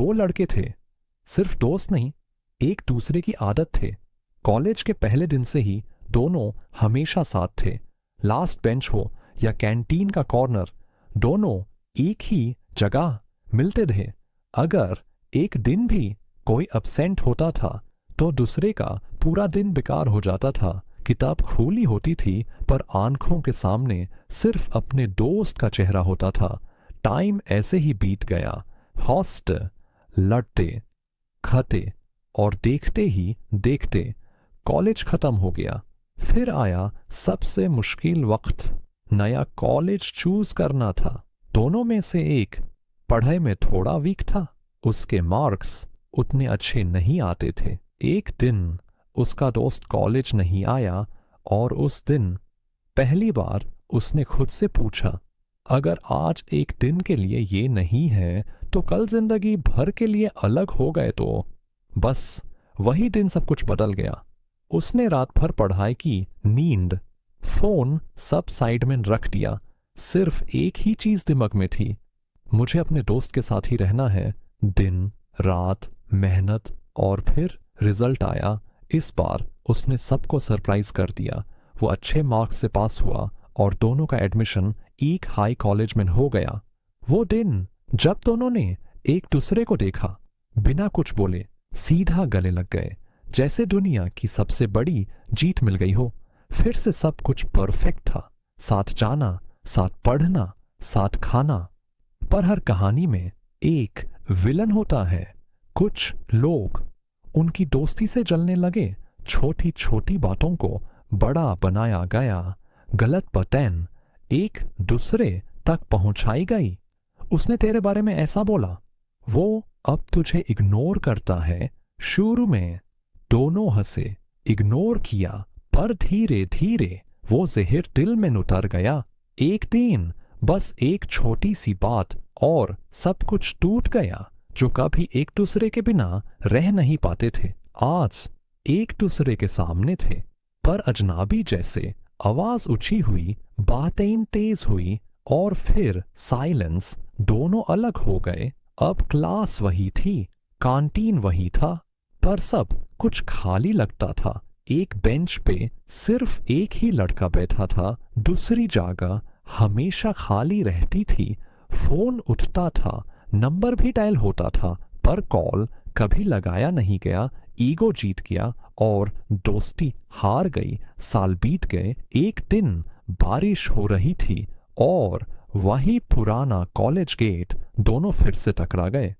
दो लड़के थे, सिर्फ दोस्त नहीं, एक दूसरे की आदत थे। कॉलेज के पहले दिन से ही दोनों हमेशा साथ थे। लास्ट बेंच हो या कैंटीन का कॉर्नर, दोनों एक ही जगह मिलते थे। अगर एक दिन भी कोई अब्सेंट होता था तो दूसरे का पूरा दिन बेकार हो जाता था। किताब खुली होती थी पर आंखों के सामने सिर्फ अपने दोस्त का चेहरा होता था। टाइम ऐसे ही बीत गया। हॉस्टल लड़ते खाते और देखते ही देखते कॉलेज खत्म हो गया। फिर आया सबसे मुश्किल वक्त, नया कॉलेज चूज करना था। दोनों में से एक पढ़ाई में थोड़ा वीक था, उसके मार्क्स उतने अच्छे नहीं आते थे। एक दिन उसका दोस्त कॉलेज नहीं आया और उस दिन पहली बार उसने खुद से पूछा, अगर आज एक दिन के लिए ये नहीं है तो कल जिंदगी भर के लिए अलग हो गए तो। बस वही दिन सब कुछ बदल गया। उसने रात भर पढ़ाई की, नींद, फोन सब साइड में रख दिया। सिर्फ एक ही चीज दिमाग में थी, मुझे अपने दोस्त के साथ ही रहना है। दिन रात मेहनत और फिर रिजल्ट आया। इस बार उसने सबको सरप्राइज कर दिया। वो अच्छे मार्क्स से पास हुआ और दोनों का एडमिशन एक हाई कॉलेज में हो गया। वो दिन जब दोनों ने एक दूसरे को देखा, बिना कुछ बोले सीधा गले लग गए, जैसे दुनिया की सबसे बड़ी जीत मिल गई हो। फिर से सब कुछ परफेक्ट था, साथ जाना, साथ पढ़ना, साथ खाना। पर हर कहानी में एक विलन होता है। कुछ लोग उनकी दोस्ती से जलने लगे। छोटी छोटी बातों को बड़ा बनाया गया, गलत बतैन एक दूसरे तक पहुंचाई गई। उसने तेरे बारे में ऐसा बोला, वो अब तुझे इग्नोर करता है। शुरू में दोनों हंसे, इग्नोर किया, पर धीरे धीरे वो जहर दिल में उतर गया। एक दिन बस एक छोटी सी बात और सब कुछ टूट गया। जो कभी एक दूसरे के बिना रह नहीं पाते थे, आज एक दूसरे के सामने थे, पर अजनबी जैसे। आवाज ऊंची हुई, बातें तेज हुई और फिर साइलेंस। दोनों अलग हो गए। अब क्लास वही थी, कैंटीन वही था, पर सब कुछ खाली लगता था। एक बेंच पे सिर्फ एक ही लड़का बैठा था, दूसरी जगह हमेशा खाली रहती थी। फोन उठता था, नंबर भी डायल होता था, पर कॉल कभी लगाया नहीं गया। ईगो जीत गया और दोस्ती हार गई। साल बीत गए। एक दिन बारिश हो रही थी और वही पुराना कॉलेज गेट, दोनों फिर से टकरा गए।